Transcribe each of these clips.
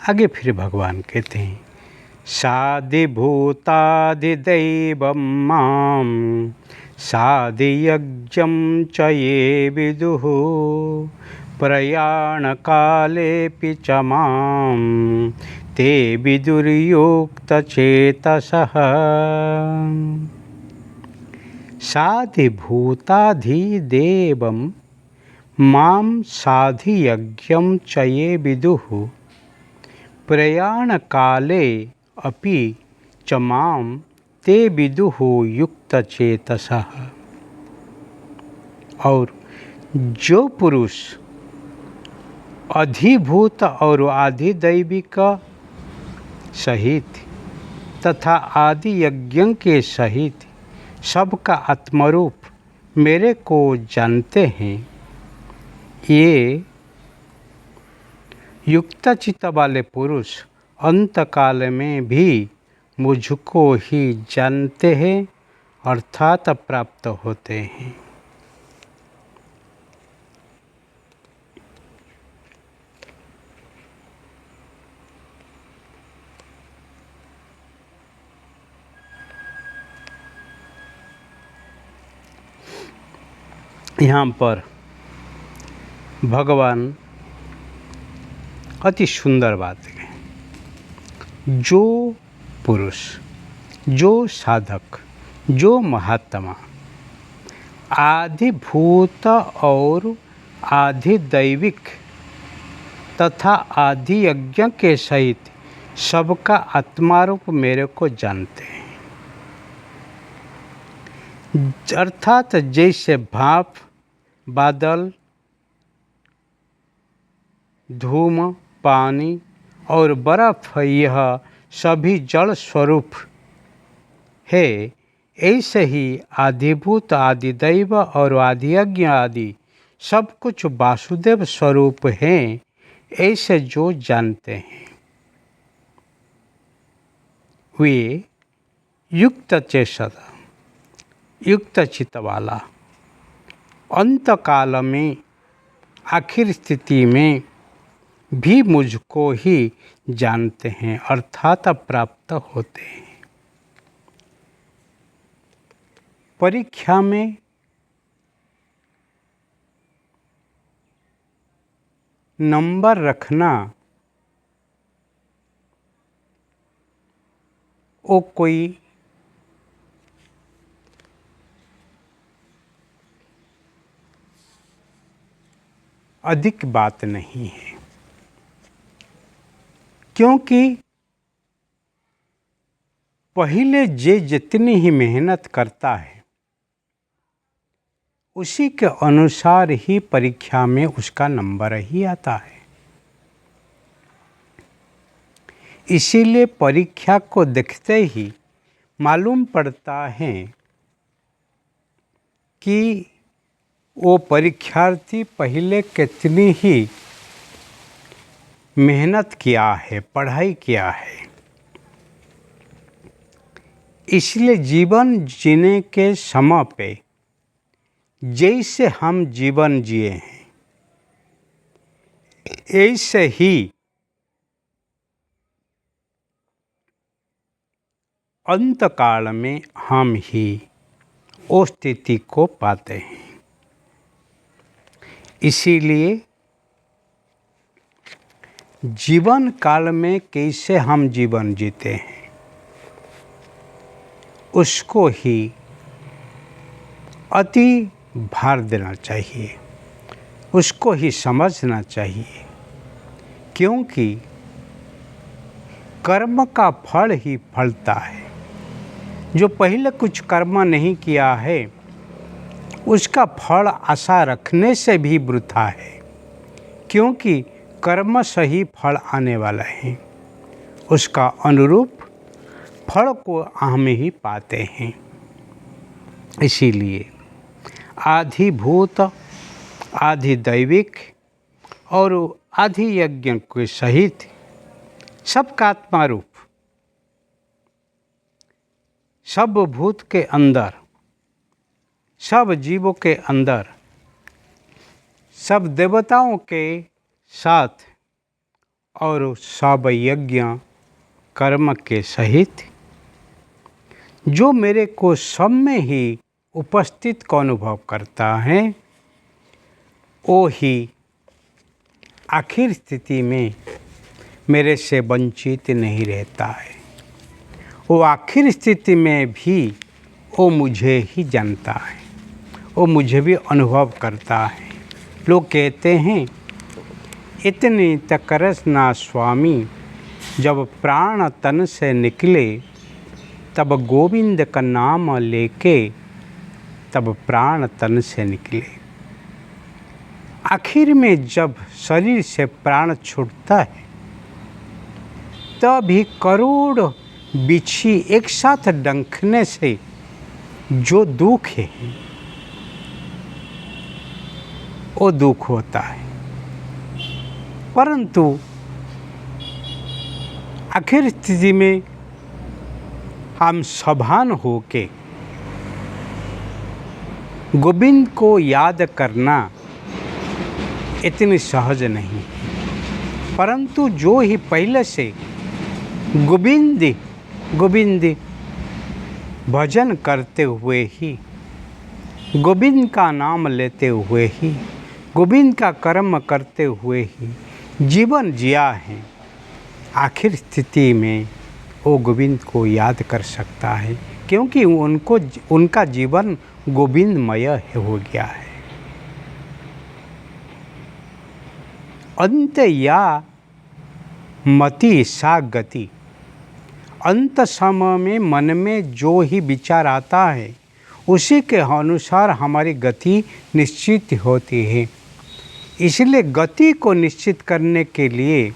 आगे फिर भगवान कहते हैं, साधिभूताधिदैवं मां साधियज्ञं च ये विदुः प्रयाणकालेऽपि च मां ते विदुर्युक्तचेतसः। साधिभूताधिदेवं मां साधियज्ञं च ये विदुः प्रयाणकाले अपि च मां ते विदुः युक्तचेतसः। और जो पुरुष अधिभूत और आधिदैविक सहित तथा आदि यज्ञ के सहित सबका आत्मरूप मेरे को जानते हैं, ये युक्त चित्त वाले पुरुष अंतकाल में भी मुझको ही जानते हैं अर्थात प्राप्त होते हैं। यहाँ पर भगवान अति सुंदर बात है, जो पुरुष, जो साधक, जो महात्मा आधिभूत और आधिदैविक तथा आदि यज्ञ के सहित सबका आत्मारूप मेरे को जानते हैं। अर्थात जैसे भाप, बादल, धूम, पानी और बर्फ यह सभी जल स्वरूप है, ऐसे ही आदिभूत, आदिदैव और आदियज्ञ आदि सब कुछ वासुदेव स्वरूप हैं, ऐसे जो जानते हैं वे युक्त चेतस, युक्त चित्त वाला अंतकाल में आखिर स्थिति में भी मुझको ही जानते हैं अर्थात प्राप्त होते हैं। परीक्षा में नंबर रखना वो कोई अधिक बात नहीं है, क्योंकि पहले जे जितनी ही मेहनत करता है उसी के अनुसार ही परीक्षा में उसका नंबर ही आता है। इसीलिए परीक्षा को देखते ही मालूम पड़ता है कि वो परीक्षार्थी पहले कितनी ही मेहनत किया है, पढ़ाई किया है। इसलिए जीवन जीने के समय पे जैसे हम जीवन जिए हैं ऐसे ही अंतकाल में हम ही उस स्थिति को पाते हैं। इसीलिए जीवन काल में कैसे हम जीवन जीते हैं उसको ही अति भार देना चाहिए, उसको ही समझना चाहिए, क्योंकि कर्म का फल ही फलता है। जो पहले कुछ कर्म नहीं किया है उसका फल आशा रखने से भी वृथा है, क्योंकि कर्म से ही फल आने वाला है। उसका अनुरूप फल को हम ही पाते हैं। इसीलिए आधिभूत, आधिदैविक और आधि यज्ञ के सहित सबका आत्मा रूप, सब भूत के अंदर, सब जीवों के अंदर, सब देवताओं के साथ और सब यज्ञ कर्म के सहित जो मेरे को सब में ही उपस्थित को अनुभव करता है, वो ही आखिर स्थिति में मेरे से वंचित नहीं रहता है। वो आखिर स्थिति में भी वो मुझे ही जानता है, वो मुझे भी अनुभव करता है। लोग कहते हैं इतनी तकरस ना स्वामी, जब प्राण तन से निकले तब गोविंद का नाम लेके तब प्राण तन से निकले। आखिर में जब शरीर से प्राण छूटता है तभी करोड़ बिच्छी एक साथ डंखने से जो दुख है वो दुख होता है, परंतु आखिर स्थिति में हम सावधान होके गोविंद को याद करना इतनी सहज नहीं, परंतु जो ही पहले से गोविंद भजन करते हुए ही, गोविंद का नाम लेते हुए ही, गोविंद का कर्म करते हुए ही जीवन जिया है, आखिर स्थिति में वो गोविंद को याद कर सकता है, क्योंकि उनका जीवन गोविंदमय हो गया है। अंत या मति सा गति, अंत समय में मन में जो ही विचार आता है उसी के अनुसार हमारी गति निश्चित होती है। इसलिए गति को निश्चित करने के लिए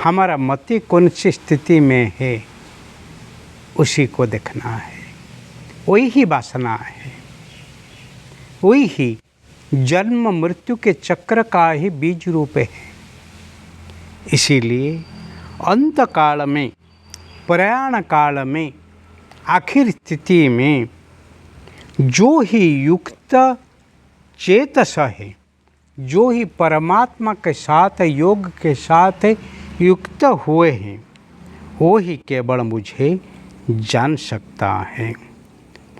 हमारा मति कौन सी स्थिति में है उसी को देखना है। वही ही वासना है, वही ही जन्म मृत्यु के चक्र का ही बीज रूप है। इसीलिए अंत काल में, प्रयाण काल में, आखिर स्थिति में जो ही युक्त चेतस है, जो ही परमात्मा के साथ योग के साथ युक्त हुए हैं, वो ही केवल मुझे जान सकता है,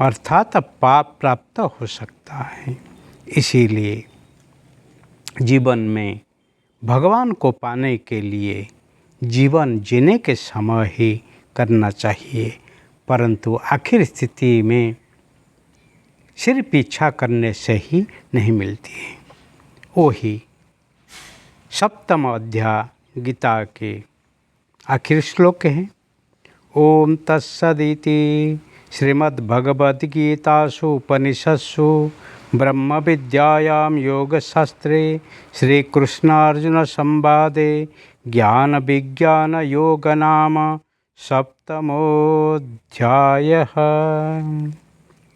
अर्थात पाप प्राप्त हो सकता है। इसीलिए जीवन में भगवान को पाने के लिए जीवन जीने के समय ही करना चाहिए, परंतु आखिर स्थिति में सिर्फ इच्छा करने से ही नहीं मिलती है। वो ही सप्तम अध्याय गीता के आखिर श्लोक हैं। ओम तत्सदिति श्रीमद्भगवद्गीतासु उपनिषत्सु ब्रह्म विद्यायां योगशास्त्रे श्रीकृष्णार्जुन संवादे ज्ञान विज्ञान योग नाम सप्तमोऽध्यायः।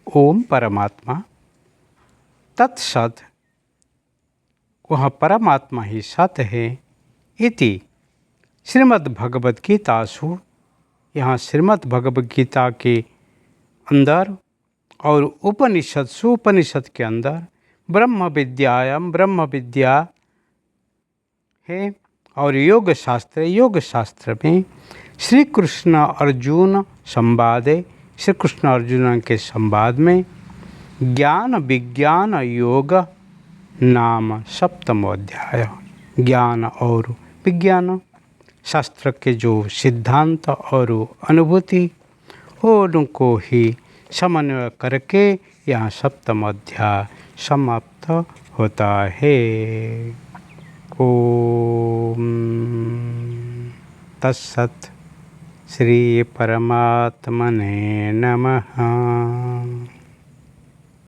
ओम परमात्मा तत्सत, वह परमात्मा ही सत है। इति श्रीमद्भगवद्गीतासु, यहाँ श्रीमद्भगवद्गीता के अंदर और उपनिषद के अंदर ब्रह्म विद्यायाम, ब्रह्म विद्या है, और योग शास्त्र में श्री कृष्ण अर्जुन संवादे, श्री कृष्ण अर्जुन के संवाद में ज्ञान विज्ञान योग नाम सप्तमोऽध्याय। ज्ञान और विज्ञान शास्त्र के जो सिद्धांत और अनुभूति उनको ही समन्वय करके यहाँ सप्तम अध्याय समाप्त होता है। ओम तत्सत। श्री परमात्मने नमः।